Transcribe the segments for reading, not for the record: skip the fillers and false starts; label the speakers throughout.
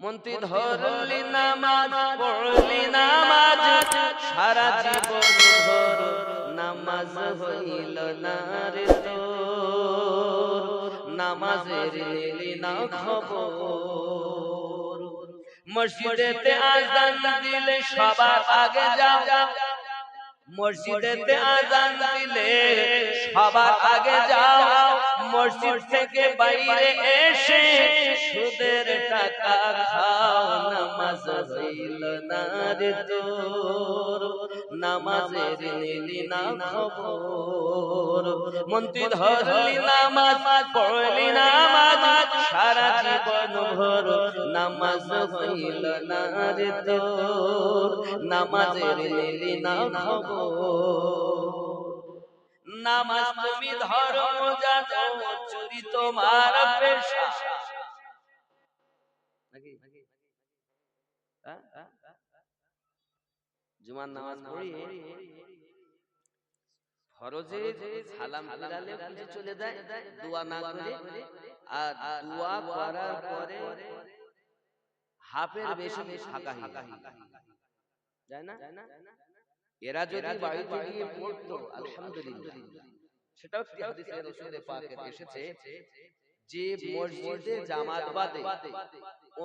Speaker 1: মন্ত্রী ধরলি নামাজ পড়লি নামাজ সারা জীবন ভর নামাজ হইল না রে তোর, নামাজের নিলি না খবর। মসজিদেতে আযান দিলে সবার আগে যাও, মসজিদেতে আযান দিলে সবার আগে যাও, মসজিদ থেকে বাইরে এসে সুদের টাকা খাও, নামাজ হইল না রে তোর, নামাজের নিলি না খবর। মন্ত্রী ধরলি নামাজ পড়লি নামাজ সারা জীবন ভর নামাজ হইল না রে তোর, নামাজের নিলি না খবর। নামাজ তুমি ধরো জানো চুরি তোমার পেশা নাকি? জুমার নামাজ পড়ি ফরজে সালাম ফিরালে কিছু চলে যায়, দোয়া না করে, আর দোয়া করার পরে হাফের বেশি ফাঁকা যায় না। এরা যদি বাড়িতে গিয়ে পড়তো আলহামদুলিল্লাহ। সেটাও কি হাদিসে রাসূল পাকের এসেছে যে মসজিদে জামাত বাদে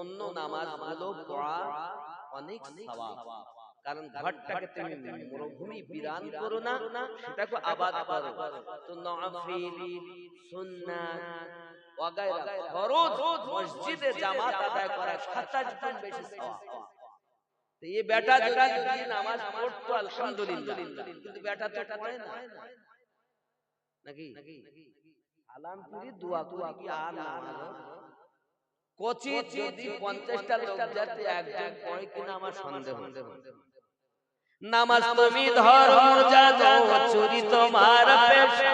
Speaker 1: অন্য নামাজগুলো পড়া অনেক সওয়াব। কারণ ঘরটাকে তুমি মরুভূমি বিরান করো না, সেটাকে আবাদ করো। তো নফিল সুন্নাত ওয়াগায়রা ফরজ মসজিদে জামাত আদায় করা 27 গুণ বেশি সওয়াব। তো এই বেটা যদি নামাজ পড়তো আলহামদুলিল্লাহ, কিন্তু বেটা তো পড়ে না নাকি? সালাম ফিরি দোয়া করি কি আর নামাজ কোচি যদি 50টা লোক যাতে একজন পড়ে কিনা আমার সন্দেহ। নামাজ তুমি ধরো জানো চুরি তোমার পেশা,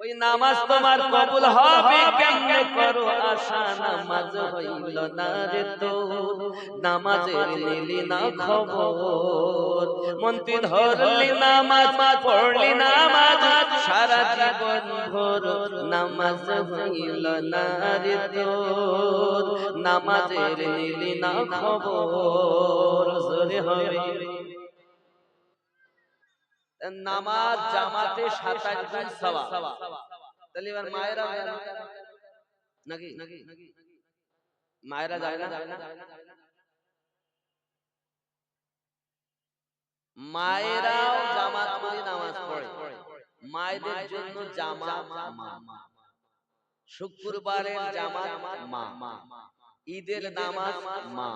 Speaker 1: ওই নামাজ তোমার কবুল হবে কেমনে করো আশা, নামাজ হইল না রে তোর, নামাজের নিলি না খবর। মন্ত্রী ধরলি নামাজ পড়লি নামাজ সারা জীবন ভর নামাজ হইল না রে তোর, নামাজের নিলি না খবর। জোরে হবে নামাজ জামাতে 27 গুণ সওয়াব। তাহলে এবার মায়েরা নাকি মায়েরা যায় না? মায়েরাও জামাত করে নামাজ পড়ে। মায়েদের জন্য জামাত মা, শুক্রবারের জামাত মা, ঈদের নামাজ মা,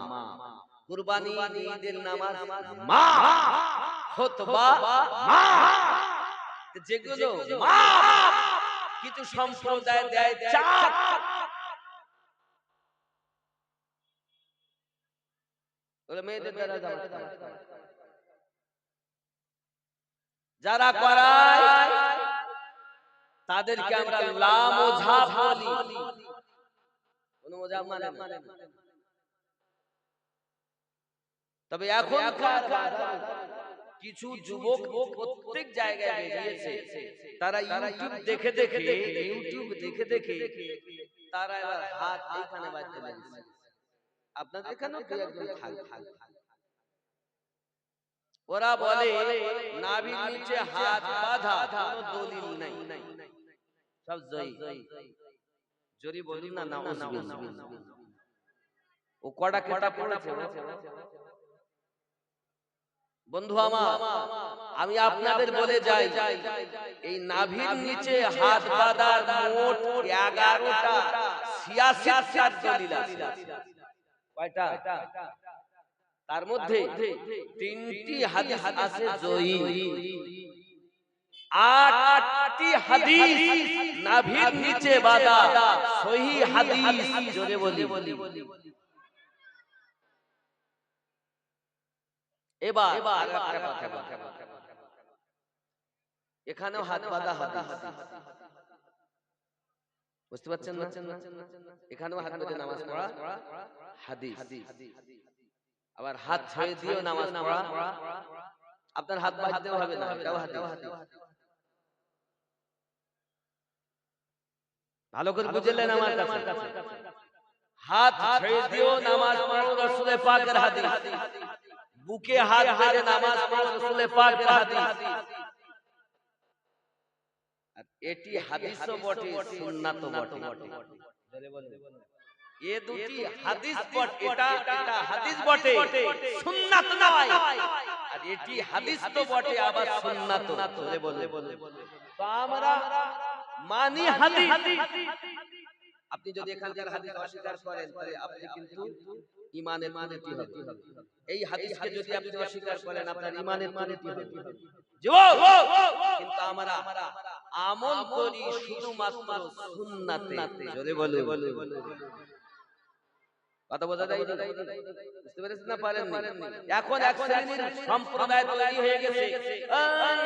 Speaker 1: কুরবানি ঈদের নামাজ মা, খুতবা মা, যেগুলো মা কিছু সম্প্রদায় দেয় চাপ, ওরা মেয়েদের দ্বারা জামাত করে। যারা করায় তাদেরকে আমরা লামোঝাব বলি। কোন মোঝাব মানে না। তবে এখনকার কিছু যুবক প্রত্যেক জায়গায় বেরিয়েছে, তারা ইউটিউব দেখে দেখে তারা এবার হাত এইখানে বাঁধতে লাগছে। আপনাদের এখানেও দুই একজন থাক। ওরা বলে নাভির নিচে হাত বাঁধা কোনো দলিল নাই, সব জরি বলুন না নাউজুবিল্লাহ। ও কড়া কেটা পড়েছে। বন্ধু আমার, আমি আপনাদের বলে যাই, এই নাভির নিচে হাত বাঁধার মোট 11টা সিয়াসিয়াত দলিল আছে। কয়টা? তার মধ্যে 3টি হাদিস আছে জয়ী, 8টি হাদিস নাভির নিচে বাঁধা সহিহ হাদিস। জোরে বলি। এবার এখানেও হাত বাঁধা হাদিস, বুঝতে পারছেন না? এখানেও হাত বেঁধে নামাজ পড়া হাদিস, আবার হাত ছেড়ে দিয়েও নামাজ পড়া। আপনার হাত বাঁধতেও হবে না, এটাও হাদিস। ভালো করে বুঝলেন আমার কাছে? হাত ছেড়ে দিও নামাজ পড়ো, রাসূলের পাকের হাদিস। বুকে হাত ধরে নামাজ পড়ো, রাসূলের পাকের হাদিস। আর এটি হাদিসও বটে, সুন্নাতও বটে। এ দুটি হাদিস বটে, এটা হাদিস বটে, সুন্নাত নয়। আর এটি হাদিস তো বটে, আবার সুন্নাত। জোরে বলে। তো আমরা মানি হাদিস। আপনি যদি এখানকার হাদিস অস্বীকার করেন তাহলে আপনি কিন্তু ঈমানের ত্রুটি হবে। এই হাদিসকে যদি আপনি অস্বীকার করেন আপনার ঈমানের ত্রুটি হবে। কিন্তু আমরা আমল করি শুধুমাত্র সুন্নাতে। জোরে বলে। কথা বোঝা যায়? বুঝতে পেরেছেন না পারেন? এখন এক শ্রেণীর সম্প্রদায় তৈরি হয়ে গেছে,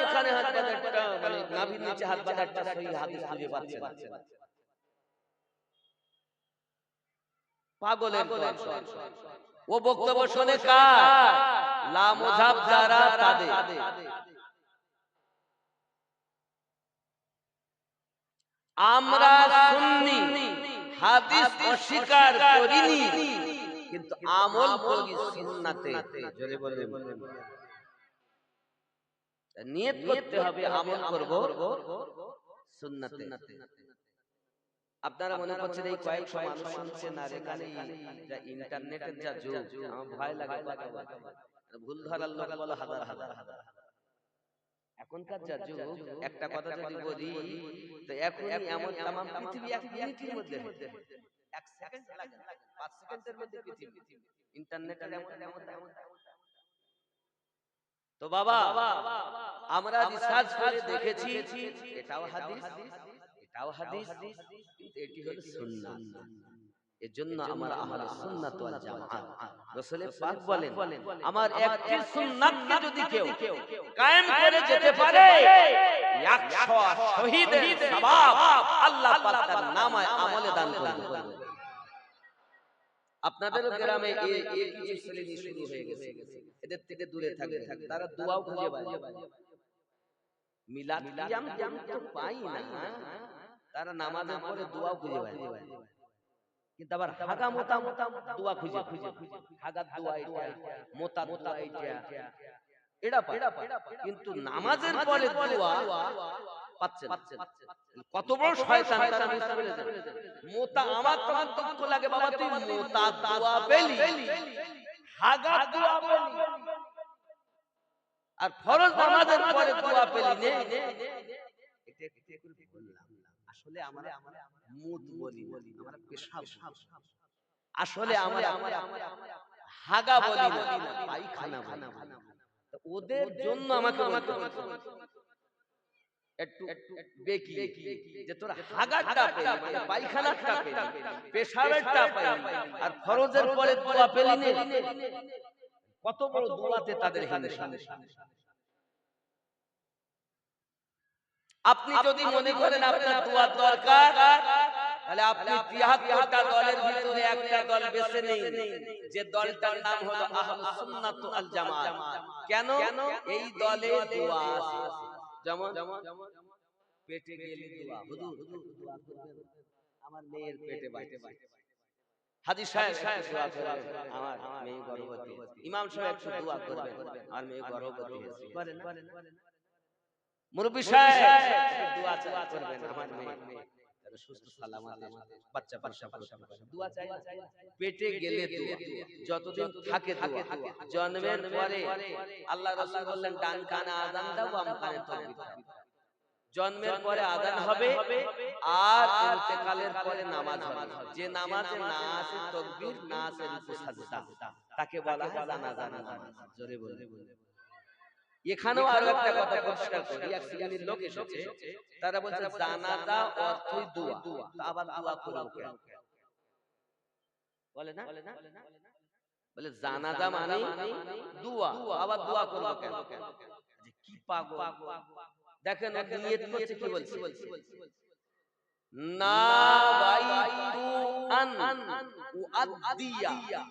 Speaker 1: এখানে হাত বাঁধাটা মানে নাভির নিচে হাত বাঁধাটা সহিহ হাদিস খুঁজে পাচ্ছে না। পাগলের দল। ও বক্তব্য শুনে কার? লা মুযাব যারা তাদের। আমরা সুন্নি, হাদিস অস্বীকার করিনি, কিন্তু আমল করি সুন্নাতে। জোরে বলে। নিয়ত করতে হবে আমল করব সুন্নাতে। আপনারা মনে করছেন এই কয়েকশো মানুষ শুনছেন, আর এখানে যা ইন্টারনেটের যা যুগ, আমার ভয় লাগে কথা বলতে। ভুল ধরার লোক বলো হাজার হাজার। এখনকার যা যুগ, একটা কথা যদি বলি তো এখনই এমন তামাম পৃথিবী এক মিনিটের মধ্যে, এক সেকেন্ড লাগে না, 5 সেকেন্ডের মধ্যে পৃথিবী ইন্টারনেটের এমন। তো বাবা আমরা রিসার্চ করে দেখেছি, এটাও হাদিস, এটাও হাদিস, কিন্তু এটি হলো সুন্নাত। এজন্য আমরা আহলে সুন্নাত ওয়াল জামাত। রাসূল পাক বলেন, আমার একটি সুন্নাতকে যদি কেউ কায়েম করে যেতে পারে 100 শহীদের সওয়াব আল্লাহ পাক তার নামায় আমলে দান করবেন। আপনাদের গ্রামে এই কিছু শ্রেণী শুরু হয়ে গেছে, এদের থেকে দূরে থাকবে, তারা দোয়াও খুঁজে পায়। মিলাদ কিয়াম তো পাই না, তারা নামাজের পরে দোয়াও খুঁজে পায়। কিন্তু আবার হাগা মোতা দোয়া খুঁজে, হাগা দোয়া এটা, মোতা দোয়া এটা পায়, কিন্তু নামাজের পরে দোয়া পাচ্ছে না। কত বড় শয়তান তারা বুঝতে পেরেছে। মোতা আমার তখন দুঃখ লাগে, বাবা তুই মোতা দোয়া পেলি, হাগা দোয়া পেলি, আর ফরজ নামাজের পরে দোয়া পেলি নে। এটা একটু বললাম, আসলে আমরা মুত বলি, আমরা পেশাব, আসলে আমরা হাগা বলি না, পায়খানা বলি। ওদের জন্য আমাকে একটু বেকি যে তোর হাগাটা পেলি, মানে পায়খানাটা পেলি, পেশাবেরটা পেলি, আর ফরজের পরে দোয়া পেলি নে। কত বড় দোয়াতে তাদের হিংসা। আপনি যদি মনে করেন আপনার দোয়ার দরকার, তাহলে আপনি ৭৩টা দলের ভিতরে একটা দল বেছে নেন, যে দলটার নাম হলো আহলুস সুন্নাত ওয়াল জামাত। কেন? এই দলে দোয়া আছে। যেমন পেটে গেলে দোয়া, হুজুর দোয়া করবেন আমার মেয়ের পেটে বাচ্চা, হাজী সাহেব দোয়া করবেন আমার মেয়ে গর্ভবতী, ইমাম সাহেব একটু দোয়া করবেন আমার মেয়ে গর্ভবতী হয়েছে, করেন না? মুরব্বি সাহেব দোয়া করবেন আমার মেয়ে সুস্থ সালামত বাচ্চা করতে পারে, দোয়া চাই। পেটে গেলে দোয়া, যতদিন থাকে দোয়া। জন্মের পরে আল্লাহ রাসূল বললেন ডান কানে আযান দাও, বাম কানে তাকবীর দাও। জন্মের পরে আযান হবে, আর ইন্তেকালের পরে নামাজ হবে। যে নামাজে না আছে তাকবীর, না আছে রুকু সাজদা, তাকে বলা হয় জানাজা নামাজ। জোরে বলে। এখানেও আরো একটা কথা পরিষ্কার করি, এক শ্রেণীর লোক এসেছে, তারা বলছে জানাজা অর্থই দোয়া, আবার দোয়া করব কেন? বলে না, বলে জানাজা মানে দোয়া, আবার দোয়া করব কেন? যে কি পাগল! দেখেন নিয়ত করছে, কি বলছে, না বাইতু আন উআদ্দিয়া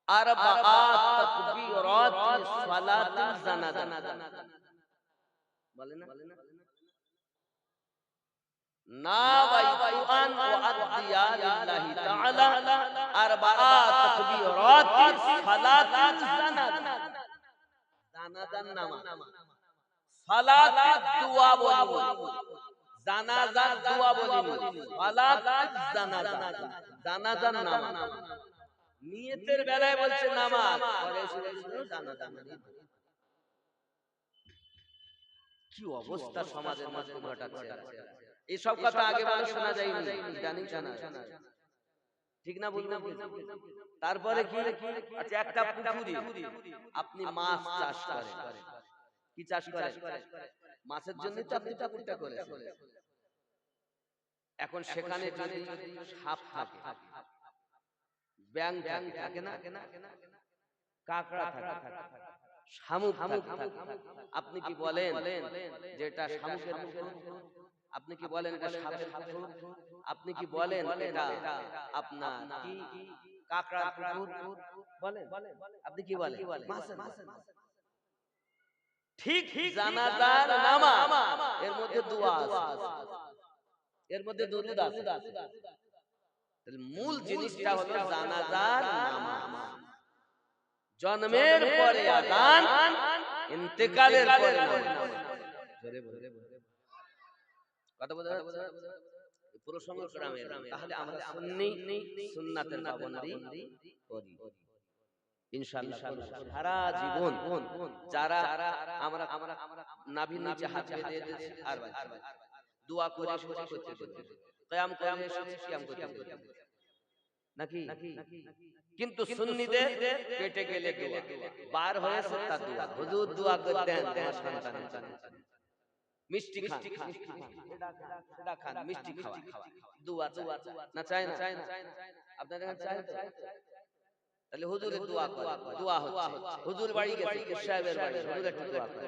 Speaker 1: আরবাআত তাকবীরাত সালাতুল জানাজা। বলে না, নাওয়াইতু আন উআদ্দিয়া লিল্লাহি তাআলা আরবাআ তাকবীরাতিস সালাতিন জানাজা। জানাজার নামাজ, সালাতিদ দুআ বলিনি, জানাজার দুআ বলিনি, সালাতিজ জানাজা, জানাজার নামাজ। নিয়তের বেলায় বলছে নামাজ, পরে শুনে জানাজা মানে কি অবস্থা সমাজের মধ্যে ঘটাচ্ছে। এইসব কথা আগে বলে শোনা যায়নি, জানি শোনা, ঠিক না বললাম? তারপরে কি, আচ্ছা একটা পুকুরে আপনি মাছ চাষ করেন, কি চাষ করেন? মাছের জন্য তো আপনি পুকুরটা করেছেন। এখন সেখানে যদি সাপ থাকে, ব্যাঙ থাকে না, কাঁকড়া থাকে, শামুক থাকে, আপনি কি বলেন যে এটা শামুকের পুকুর? আপনি কি বলেন এটা সাপের পুকুর? আপনি কি বলেন এটা আপনার কি কাঁকড়ার পুকুর বলেন? আপনি কি বলেন? ঠিক জানাজার নামাজ, এর মধ্যে দোয়া আছে, এর মধ্যে দরুদ আছে। তাহলে মূল জিনিসটা হলো জানাজার নামাজ। জন্মের পরে আযান, ইন্তেকালের পরে নামাজ। কথা বোঝা যাচ্ছে? প্রসঙ্গ গ্রামের, তাহলে আমরা সুন্নি, সুন্নাতের পাবন্দি করি ইনশাআল্লাহ। সারা জীবন যারা আমরা নাভির নিচে হাত বেঁধে দিয়েছি আর দোয়া করে করতে কিয়াম করে এসেছি, কিয়াম করতে নাকি? কিন্তু সুন্নিদের পেটে গেলে দোয়া, বার হয়েছে তার দোয়া, হুজুর দোয়া করতেন তোমার সন্তানের জন্য, মিষ্টি খান, এটা খান, মিষ্টি খাওয়া, দোয়া না চাই না? আপনাদের কাছে চাই? তাহলে হুজুরের দোয়া করে, দোয়া হচ্ছে। হুজুর বাড়ি গেছে, পীর সাহেবের বাড়ি, হুজুর একটু দোয়া করে,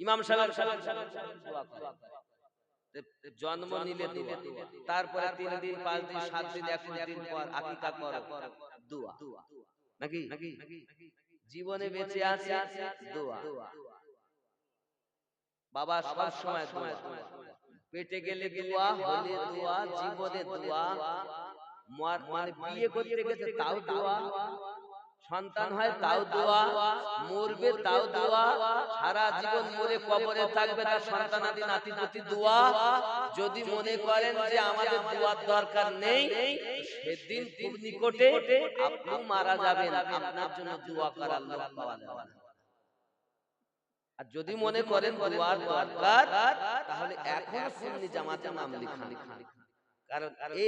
Speaker 1: ইমাম সাহেব দোয়া করে, জন্ম নিলে দোয়া, তারপরে 3 দিন 5 দিন 7 দিন 21 দিন পর আকিকা করো, দোয়া নাকি? জীবনে বেঁচে আছে দোয়া, বাবা সব সময় দোয়া, পেটে গেলে দোয়া, হলে দোয়া, জীবনে দোয়া, মানে বিয়ে করতে গেছে তাও দোয়া, সন্তান হয় তাও দোয়া, মরবে তাও দোয়া, সারা জীবন মরে কবরে থাকবে তার সন্তানাদি নাতি-পুতি দোয়া। যদি মনে করেন যে আমাদের দোয়ার দরকার নেই, সেদিন খুব নিকটে আপনি মারা যাবেন, আপনার জন্য দোয়া করার লোক পাওয়া যাবে না। আর যদি মনে করেন দোয়ার দরকার, তাহলে এখনো সুন্নি জামাতে নাম লিখান, কারণ